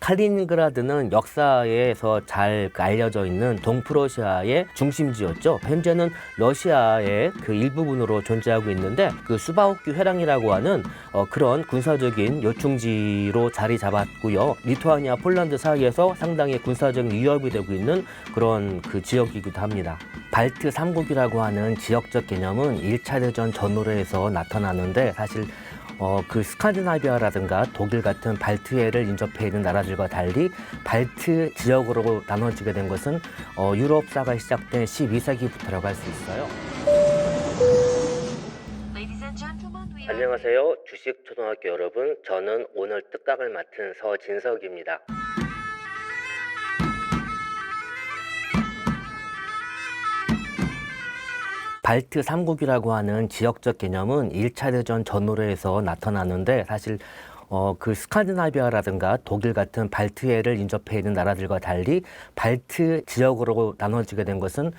칼리닝그라드는 역사에서 잘 알려져 있는 동프러시아의 중심지였죠. 현재는 러시아의 그 일부분으로 존재하고 있는데 그 수바우키 회랑이라고 하는 그런 군사적인 요충지로 자리 잡았고요. 리투아니아, 폴란드 사이에서 상당히 군사적 위협이 되고 있는 그런 그 지역이기도 합니다. 발트 3국이라고 하는 지역적 개념은 1차 대전 전후로 해서 나타나는데 사실 그 스칸디나비아라든가 독일 같은 발트해를 인접해 있는 나라들과 달리 발트 지역으로 나눠지게 된 것은 유럽사가 시작된 12세기부터라고 할 수 있어요. 안녕하세요. 주식초등학교 여러분. 저는 오늘 특강을 맡은 서진석입니다. 발트 3국이라고 하는 지역적 개념은 1차 대전 전후로 해서 나타나는데 사실 그 스칸디나비아라든가 독일 같은 발트해를 인접해 있는 나라들과 달리 발트 지역으로 나눠지게 된 것은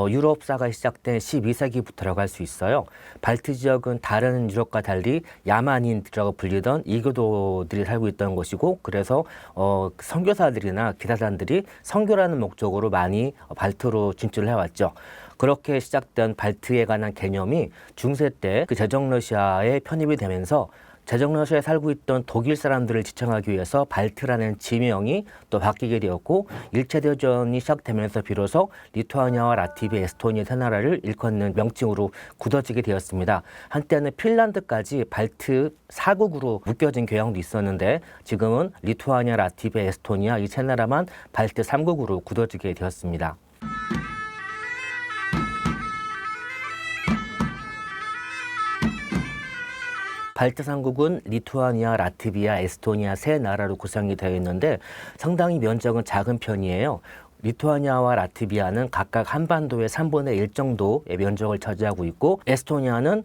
유럽사가 시작된 12세기부터라고 할 수 있어요. 발트 지역은 다른 유럽과 달리 야만인이라고 불리던 이교도들이 살고 있던 것이고, 그래서 선교사들이나 기사단들이 선교라는 목적으로 많이 발트로 진출을 해왔죠. 그렇게 시작된 발트에 관한 개념이 중세 때 그 제정러시아에 편입이 되면서 제정러시아에 살고 있던 독일 사람들을 지칭하기 위해서 발트라는 지명이 또 바뀌게 되었고, 1차 대전이 시작되면서 비로소 리투아니아와 라트비아, 에스토니아 세 나라를 일컫는 명칭으로 굳어지게 되었습니다. 한때는 핀란드까지 발트 4국으로 묶여진 경향도 있었는데 지금은 리투아니아, 라트비아, 에스토니아 이 세 나라만 발트 3국으로 굳어지게 되었습니다. 발트 3국은 리투아니아, 라트비아, 에스토니아 세 나라로 구성이 되어 있는데 상당히 면적은 작은 편이에요. 리투아니아와 라트비아는 각각 한반도의 3분의 1 정도의 면적을 차지하고 있고, 에스토니아는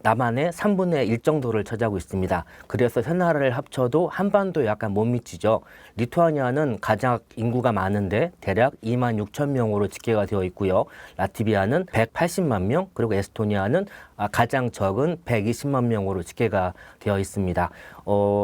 남한의 3분의 1 정도를 차지하고 있습니다. 그래서 세 나라를 합쳐도 한반도에 약간 못 미치죠. 리투아니아는 가장 인구가 많은데 대략 26,000명으로 집계가 되어 있고요. 라트비아는 180만 명, 그리고 에스토니아는 가장 적은 120만 명으로 집계가 되어 있습니다.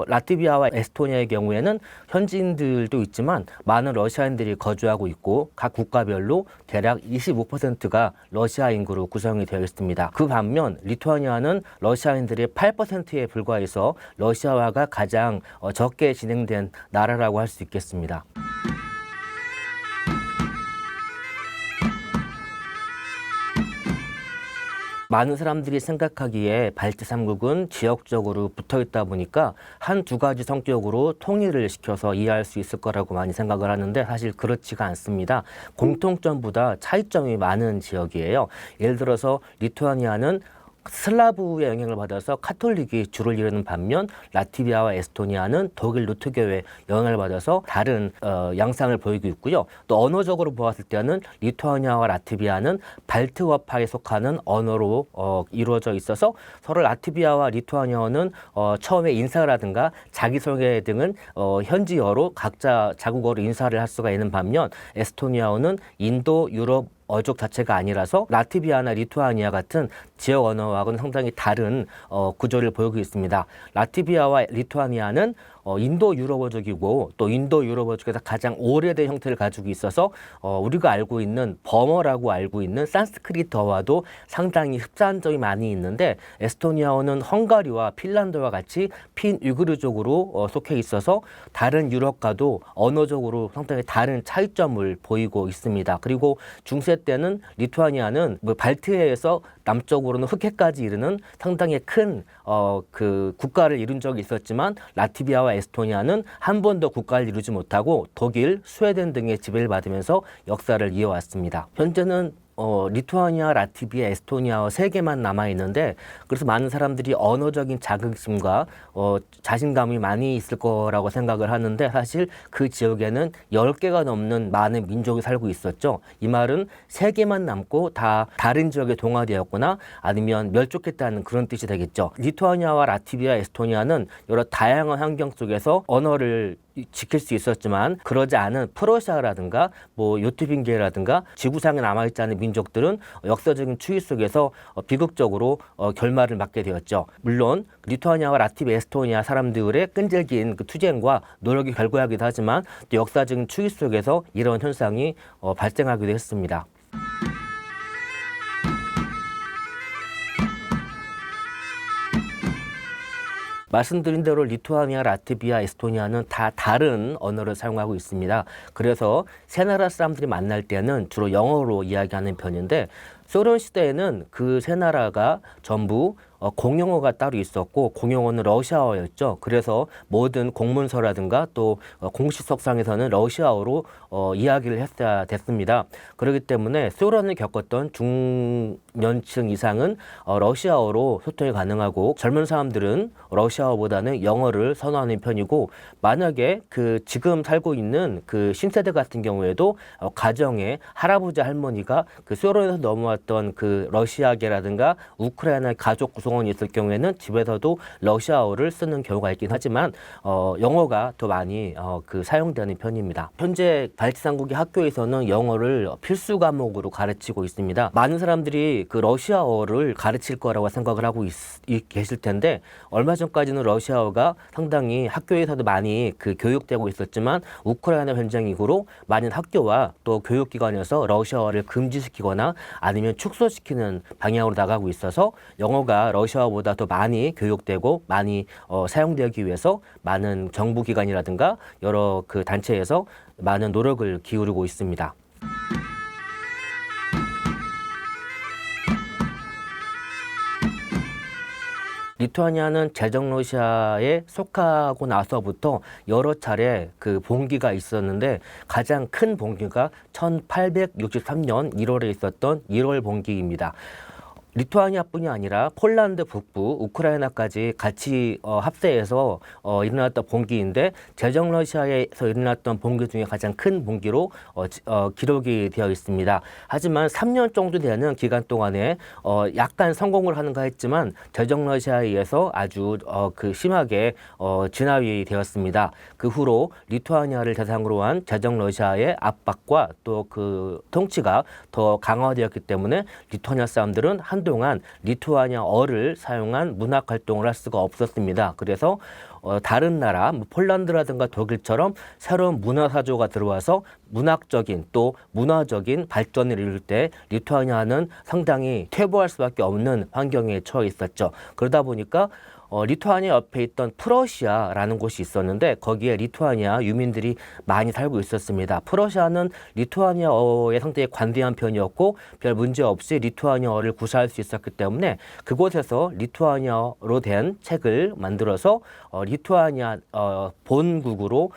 라트비아와 에스토니아의 경우에는 현지인들도 있지만 많은 러시아인들이 거주하고 있고, 각 국가별로 대략 25%가 러시아 인구로 구성이 되어 있습니다. 그 반면 리투아니아는 러시아인들의 8%에 불과해서 러시아화가 가장 적게 진행된 나라라고 할 수 있겠습니다. 많은 사람들이 생각하기에 발트 3국은 지역적으로 붙어 있다 보니까 한두 가지 성격으로 통일을 시켜서 이해할 수 있을 거라고 많이 생각을 하는데 사실 그렇지가 않습니다. 공통점보다 차이점이 많은 지역이에요. 예를 들어서 리투아니아는 슬라브의 영향을 받아서 카톨릭이 주를 이루는 반면 라트비아와 에스토니아는 독일 루트교의 영향을 받아서 다른 양상을 보이고 있고요. 또 언어적으로 보았을 때는 리투아니아와 라트비아는 발트어파에 속하는 언어로 이루어져 있어서 서로 라트비아와 리투아니아는 처음에 인사라든가 자기소개 등은 현지어로 각자 자국어로 인사를 할 수가 있는 반면 에스토니아어는 인도, 유럽 어족 자체가 아니라서 라트비아나 리투아니아 같은 지역 언어하고는 상당히 다른 구조를 보이고 있습니다. 라트비아와 리투아니아는 인도 유럽어족이고 또 인도 유럽어족에서 가장 오래된 형태를 가지고 있어서 우리가 알고 있는 버머라고 알고 있는 산스크리트어와도 상당히 흡사한 점이 많이 있는데, 에스토니아어는 헝가리와 핀란드와 같이 핀우이그르족으로 속해 있어서 다른 유럽과도 언어적으로 상당히 다른 차이점을 보이고 있습니다. 그리고 중세 때는 리투아니아는 발트해에서 남쪽으로는 흑해까지 이르는 상당히 큰 그 국가를 이룬 적이 있었지만 라트비아와 에스토니아는 한 번도 국가를 이루지 못하고 독일, 스웨덴 등의 지배를 받으면서 역사를 이어왔습니다. 현재는 리투아니아, 라트비아, 에스토니아 세 개만 남아있는데, 그래서 많은 사람들이 언어적인 자긍심과 자신감이 많이 있을 거라고 생각을 하는데 사실 그 지역에는 10개가 넘는 많은 민족이 살고 있었죠. 이 말은 세 개만 남고 다 다른 지역에 동화되었거나 아니면 멸족했다는 그런 뜻이 되겠죠. 리투아니아와 라트비아, 에스토니아는 여러 다양한 환경 속에서 언어를 지킬 수 있었지만 그러지 않은 프러시아라든가 뭐 요트빙계라든가 지구상에 남아있지 않은 민족들은 역사적인 추이 속에서 비극적으로 결말을 맞게 되었죠. 물론 리투아니아와 라트비아, 에스토니아 사람들의 끈질긴 그 투쟁과 노력이 결과하기도 하지만 또 역사적인 추이 속에서 이런 현상이 발생하기도 했습니다. 말씀드린 대로 리투아니아, 라트비아, 에스토니아는 다 다른 언어를 사용하고 있습니다. 그래서 세 나라 사람들이 만날 때는 주로 영어로 이야기하는 편인데 소련 시대에는 그 세 나라가 전부 공용어가 따로 있었고 공용어는 러시아어였죠. 그래서 모든 공문서라든가 또 공식 석상에서는 러시아어로 이야기를 했어야 됐습니다. 그렇기 때문에 소련을 겪었던 중년층 이상은 러시아어로 소통이 가능하고 젊은 사람들은 러시아어보다는 영어를 선호하는 편이고 만약에 그 지금 살고 있는 그 신세대 같은 경우에도 가정에 할아버지 할머니가 그 소련에서 넘어왔던 그 러시아계라든가 우크라이나 가족 구성원이 있을 경우에는 집에서도 러시아어를 쓰는 경우가 있긴 하지만 영어가 더 많이 그 사용되는 편입니다. 현재 발트삼국의 학교에서는 영어를 필수 과목으로 가르치고 있습니다. 많은 사람들이 그 러시아어를 가르칠 거라고 생각을 하고 계실 텐데 얼마 전까지는 러시아어가 상당히 학교에서도 많이 그 교육되고 있었지만 우크라이나 전쟁 이후로 많은 학교와 또 교육기관에서 러시아어를 금지시키거나 아니면 축소시키는 방향으로 나가고 있어서 영어가 러시아어보다 더 많이 교육되고 많이 사용되기 위해서 많은 정부기관이라든가 여러 그 단체에서 많은 노력을 기울이고 있습니다. 리투아니아는 제정 러시아에 속하고 나서부터 여러 차례 그 봉기가 있었는데 가장 큰 봉기가 1863년 1월에 있었던 1월 봉기입니다. 리투아니아뿐이 아니라 폴란드 북부, 우크라이나까지 같이 합세해서 일어났던 봉기인데 제정 러시아에서 일어났던 봉기 중에 가장 큰 봉기로 기록이 되어 있습니다. 하지만 3년 정도 되는 기간 동안에 약간 성공을 하는가 했지만 제정 러시아에 의해서 아주 그 심하게 진압이 되었습니다. 그 후로 리투아니아를 대상으로 한 제정 러시아의 압박과 또 그 통치가 더 강화되었기 때문에 리투아니아 사람들은 한동안 리투아니아어를 사용한 문학 활동을 할 수가 없었습니다. 그래서 다른 나라, 폴란드라든가 독일처럼 새로운 문화사조가 들어와서 문학적인 또 문화적인 발전을 이룰 때 리투아니아는 상당히 퇴보할 수밖에 없는 환경에 처해 있었죠. 그러다 보니까 리투아니아 옆에 있던 프러시아라는 곳이 있었는데 거기에 리투아니아 유민들이 많이 살고 있었습니다. 프러시아는 리투아니아어에 상당히 관대한 편이었고 별 문제 없이 리투아니아어를 구사할 수 있었기 때문에 그곳에서 리투아니아어로 된 책을 만들어서 리투아니아 본국으로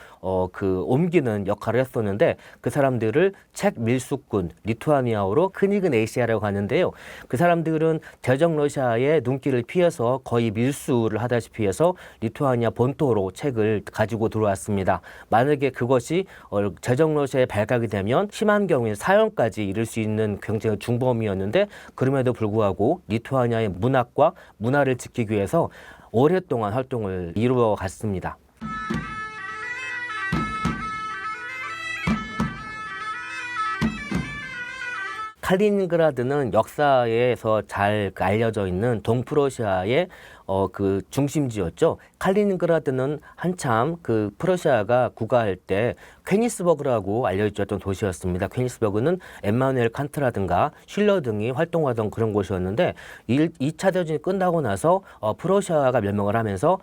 그 옮기는 역할을 했었는데 그 사람들을 책 밀수꾼, 리투아니아어로 크니그네이시아라고 하는데요. 그 사람들은 제정 러시아의 눈길을 피해서 거의 밀수를 하다시피 해서 리투아니아 본토로 책을 가지고 들어왔습니다. 만약에 그것이 제정 러시아에 발각이 되면 심한 경우에 사형까지 이를 수 있는 굉장히 중범이었는데 그럼에도 불구하고 리투아니아의 문학과 문화를 지키기 위해서 오랫동안 활동을 이루어 갔습니다. 칼리닝그라드는 역사에서 잘 알려져 있는 동프러시아의 그 중심지였죠. 칼리닝그라드는 한참 그 프러시아가 국가할 때 퀘니스버그라고 알려졌던 도시였습니다. 퀘니스버그는 엠마누엘 칸트라든가 슐러 등이 활동하던 그런 곳이었는데 2차 대전이 끝나고 나서 프러시아가 멸망을 하면서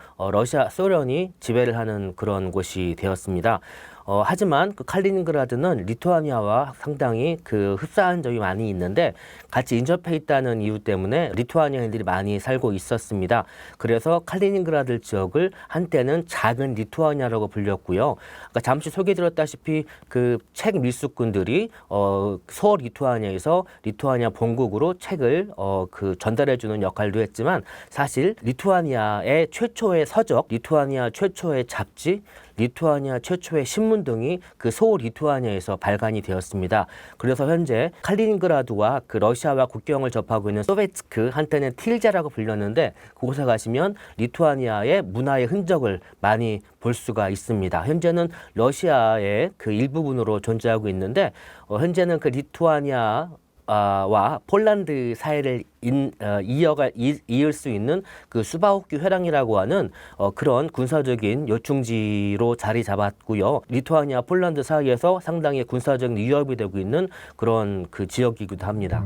소련이 지배를 하는 그런 곳이 되었습니다. 하지만 그 칼리닝그라드는 리투아니아와 상당히 그 흡사한 점이 많이 있는데 같이 인접해 있다는 이유 때문에 리투아니아인들이 많이 살고 있었습니다. 그래서 칼리닝그라드 지역을 한때는 작은 리투아니아라고 불렸고요. 그러니까 잠시 소개드렸다시피 그 책 밀수꾼들이 서 리투아니아에서 리투아니아 본국으로 책을 그 전달해주는 역할도 했지만 사실 리투아니아의 최초의 서적, 리투아니아 최초의 잡지, 리투아니아 최초의 신문 등이 그 소리투아니아에서 발간이 되었습니다. 그래서 현재 칼리닝그라드와 그 러시아와 국경을 접하고 있는 소베츠크, 한때는 틸자라고 불렸는데, 그곳에 가시면 리투아니아의 문화의 흔적을 많이 볼 수가 있습니다. 현재는 러시아의 그 일부분으로 존재하고 있는데, 현재는 그 리투아니아 와 폴란드 사이를 이을 수 있는 그 수바호키 회랑이라고 하는 그런 군사적인 요충지로 자리 잡았고요. 리투아니아, 폴란드 사이에서 상당히 군사적인 위협이 되고 있는 그런 그 지역이기도 합니다.